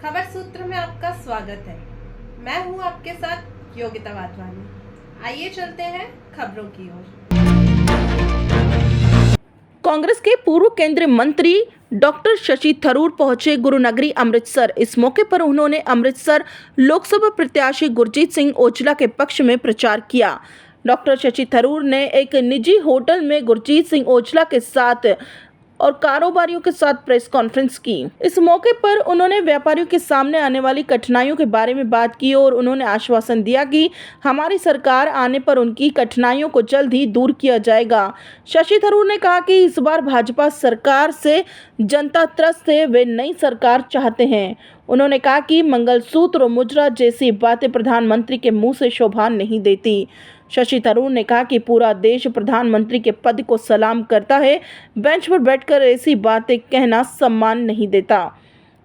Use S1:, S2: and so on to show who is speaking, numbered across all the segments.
S1: खबर सूत्र में आपका स्वागत है। मैं हूं आपके साथ योगिता वाधवानी। आइए चलते हैं खबरों की ओर।
S2: कांग्रेस के पूर्व केंद्रीय मंत्री डॉक्टर शशि थरूर पहुंचे गुरुनगरी अमृतसर। इस मौके पर उन्होंने अमृतसर लोकसभा प्रत्याशी गुरजीत सिंह औजला के पक्ष में प्रचार किया। डॉक्टर शशि थरूर ने एक निजी होटल में गुरजीत सिंह औजला के साथ और कारोबारियों के साथ प्रेस कॉन्फ्रेंस की। इस मौके पर उन्होंने व्यापारियों के सामने आने वाली कठिनाइयों के बारे में बात की और उन्होंने आश्वासन दिया कि हमारी सरकार आने पर उनकी कठिनाइयों को जल्द ही दूर किया जाएगा। शशि थरूर ने कहा कि इस बार भाजपा सरकार से जनता त्रस्त है, वे नई सरकार चाहते हैं। उन्होंने कहा कि मंगलसूत्र और मुद्रा जैसी बातें प्रधानमंत्री के मुंह से शोभा नहीं देती। शशि थरूर ने कहा कि पूरा देश प्रधानमंत्री के पद को सलाम करता है, बेंच पर बैठकर ऐसी बातें कहना सम्मान नहीं देता।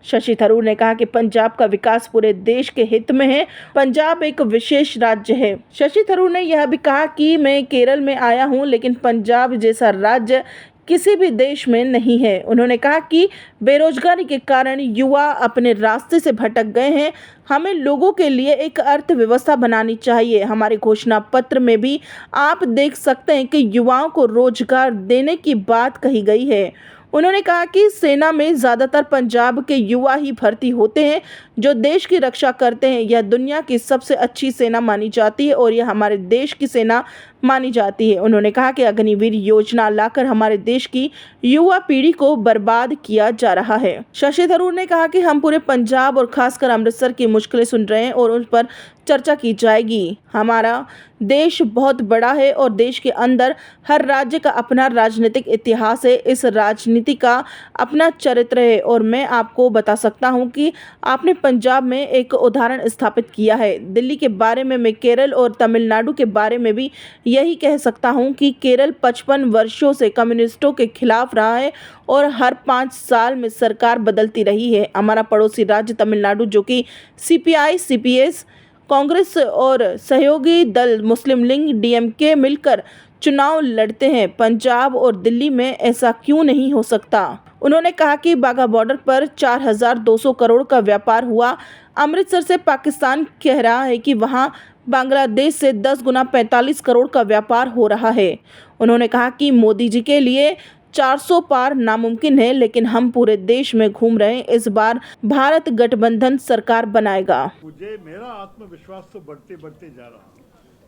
S2: शशि थरूर ने कहा कि पंजाब का विकास पूरे देश के हित में है, पंजाब एक विशेष राज्य है। शशि थरूर ने यह भी कहा कि मैं केरल में आया हूं, लेकिन पंजाब जैसा राज्य किसी भी देश में नहीं है। उन्होंने कहा कि बेरोजगारी के कारण युवा अपने रास्ते से भटक गए हैं, हमें लोगों के लिए एक अर्थव्यवस्था बनानी चाहिए। हमारे घोषणा पत्र में भी आप देख सकते हैं कि युवाओं को रोजगार देने की बात कही गई है। उन्होंने कहा कि सेना में ज़्यादातर पंजाब के युवा ही भर्ती होते हैं जो देश की रक्षा करते हैं। यह दुनिया की सबसे अच्छी सेना मानी जाती है और यह हमारे देश की सेना मानी जाती है। उन्होंने कहा कि अग्निवीर योजना लाकर हमारे देश की युवा पीढ़ी को बर्बाद किया जा रहा है। शशि थरूर ने कहा कि हम पूरे पंजाब और खासकर अमृतसर की मुश्किलें सुन रहे हैं और उन पर चर्चा की जाएगी। हमारा देश बहुत बड़ा है और देश के अंदर हर राज्य का अपना राजनीतिक इतिहास है, इस राजनीति का अपना चरित्र है और मैं आपको बता सकता हूं कि आपने पंजाब में एक उदाहरण स्थापित किया है। दिल्ली के बारे में मैं केरल और तमिलनाडु के बारे में भी यही कह सकता हूं कि केरल 55 वर्षों से कम्युनिस्टों के खिलाफ रहा है और हर 5 साल में सरकार बदलती रही है। हमारा पड़ोसी राज्य तमिलनाडु, जो कि सीपीआई, सीपीएस, कांग्रेस और सहयोगी दल मुस्लिम लीग डीएमके मिलकर चुनाव लड़ते हैं। पंजाब और दिल्ली में ऐसा क्यों नहीं हो सकता? उन्होंने कहा कि बाघा बॉर्डर पर 4200 करोड़ का व्यापार हुआ। अमृतसर से पाकिस्तान कह रहा है कि वहां बांग्लादेश से 10 गुना 45 करोड़ का व्यापार हो रहा है। उन्होंने कहा कि मोदी जी के लिए 400 पार नामुमकिन है, लेकिन हम पूरे देश में घूम रहे हैं। इस बार भारत गठबंधन सरकार बनाएगा।
S3: मुझे मेरा आत्मविश्वास तो बढ़ते बढ़ते जा रहा है,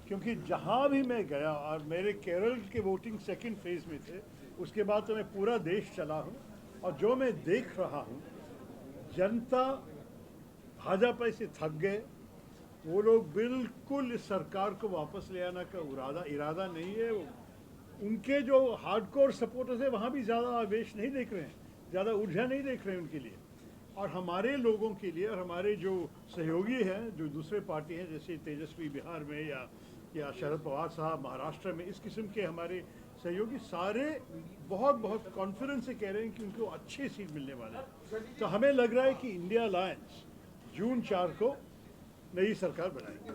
S3: क्योंकि जहां भी मैं गया और मेरे केरल के वोटिंग सेकंड फेज में थे, उसके बाद तो मैं पूरा देश चला हूं और जो मैं देख रहा हूं, जनता भाजपा से थक गए। वो लोग बिल्कुल इस सरकार को वापस ले आने का इरादा नहीं है। उनके जो हार्डकोर सपोर्टर्स है वहाँ भी ज़्यादा आवेश नहीं देख रहे हैं, ज़्यादा ऊर्जा नहीं देख रहे हैं उनके लिए। और हमारे लोगों के लिए और हमारे जो सहयोगी हैं, जो दूसरे पार्टी हैं, जैसे तेजस्वी बिहार में या शरद पवार साहब महाराष्ट्र में, इस किस्म के हमारे सहयोगी सारे बहुत कॉन्फिडेंस से कह रहे हैं कि उनको अच्छी सीट मिलने वाले हैं। तो हमें लग रहा है कि इंडिया अलायंस जून 4 को नई सरकार बनाएगी।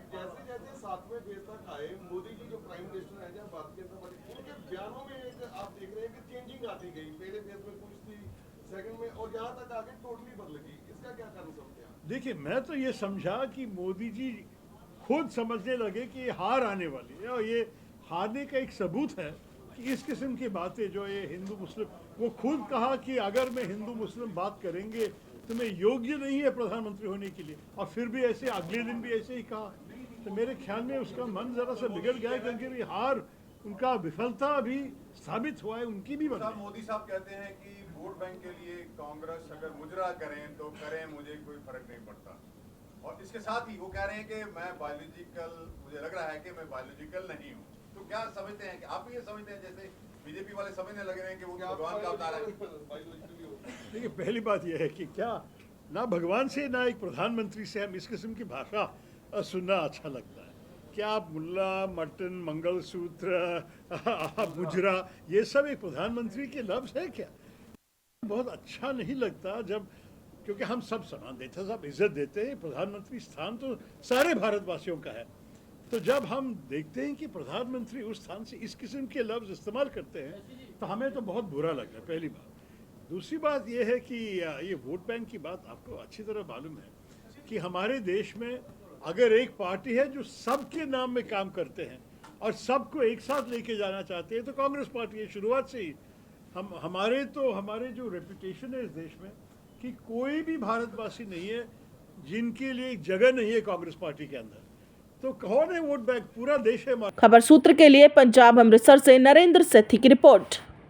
S4: जैसे जैसे 7वें फेज तक आए, मोदी जी जो प्राइम मिनिस्टर हैं, जब बात करते हैं उनके बयानों में एक आप देख रहे हैं कि चेंजिंग आती गई। पहले फेज में कुछ थी, सेकंड में, और यहाँ तक आगे टोटली बदल गई। इसका क्या कारण समझते हैं?
S3: देखिए, मैं तो ये समझा कि मोदी जी खुद समझने लगे कि हार आने वाली है और ये हारने का एक सबूत है कि इस किस्म की बातें जो ये हिंदू मुस्लिम, वो खुद कहा कि अगर मैं हिंदू मुस्लिम बात करेंगे तो मैं योग्य नहीं है प्रधानमंत्री होने के लिए, और फिर भी ऐसे अगले दिन भी ऐसे ही कहा। तो मेरे ख्याल में उसका मन जरा सा बिगड़ गया, क्योंकि हार उनका विफलता भी साबित हुआ है, उनकी भी बना।
S4: मोदी साहब कहते हैं कि वोट बैंक के लिए कांग्रेस अगर मुजरा करें तो करें, मुझे कोई फर्क नहीं पड़ता। और इसके साथ ही वो कह रहे हैं कि मैं बायोलॉजिकल, मुझे लग रहा है कि मैं बायोलॉजिकल नहीं हूँ। तो क्या समझते हैं कि आप ये समझते हैं जैसे बीजेपी वाले समझने लगे हैं कि वो भगवान का अवतार है?
S3: देखिए, पहली बात यह है कि क्या ना भगवान से ना एक प्रधानमंत्री से हम इस किस्म की भाषा सुनना अच्छा लगता है। क्या आप मुल्ला, मटन, मंगलसूत्र, मुजरा, ये सब एक प्रधानमंत्री के लफ्ज़ है क्या? बहुत अच्छा नहीं लगता जब, क्योंकि हम सब सम्मान देते हैं, सब इज्जत देते हैं। प्रधानमंत्री स्थान तो सारे भारतवासियों का है। तो जब हम देखते हैं कि प्रधानमंत्री उस स्थान से इस किस्म के लफ्ज़ इस्तेमाल करते हैं तो हमें तो बहुत बुरा लगता है, पहली बात। दूसरी बात यह है कि ये वोट बैंक की बात आपको अच्छी तरह मालूम है कि हमारे देश में अगर एक पार्टी है जो सबके नाम में काम करते हैं और सबको एक साथ लेके जाना चाहते हैं तो कांग्रेस पार्टी है। शुरुआत से ही हमारे जो रेपुटेशन है इस देश में कि कोई भी भारतवासी नहीं है जिनके लिए एक जगह नहीं है कांग्रेस पार्टी के अंदर। तो कौन है वोट बैंक? पूरा देश है।
S2: खबर सूत्र के लिए पंजाब अमृतसर से नरेंद्र सेठी की रिपोर्ट।